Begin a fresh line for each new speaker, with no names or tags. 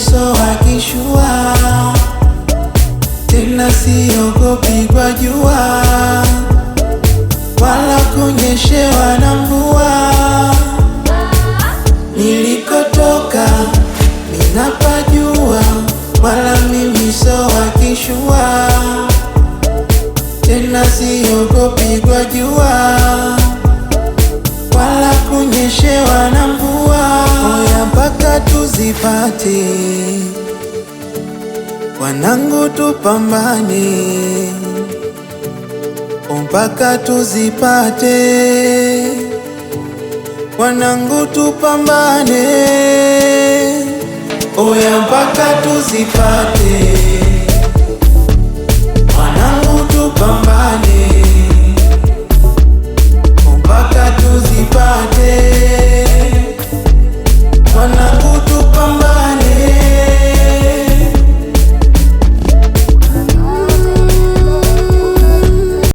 so akishua, tena siogopi kwa jua wala kunyeshewa na mvua. Nilikotoka ninapajua, wala mimi so akishua, tena siogopi kwa jua wala kunyeshewa na mvua. Oya mpaka tuzipate, wanangu tupambane, mpaka tuzipate, wanangu tupambane. Oya mpaka tuzipate,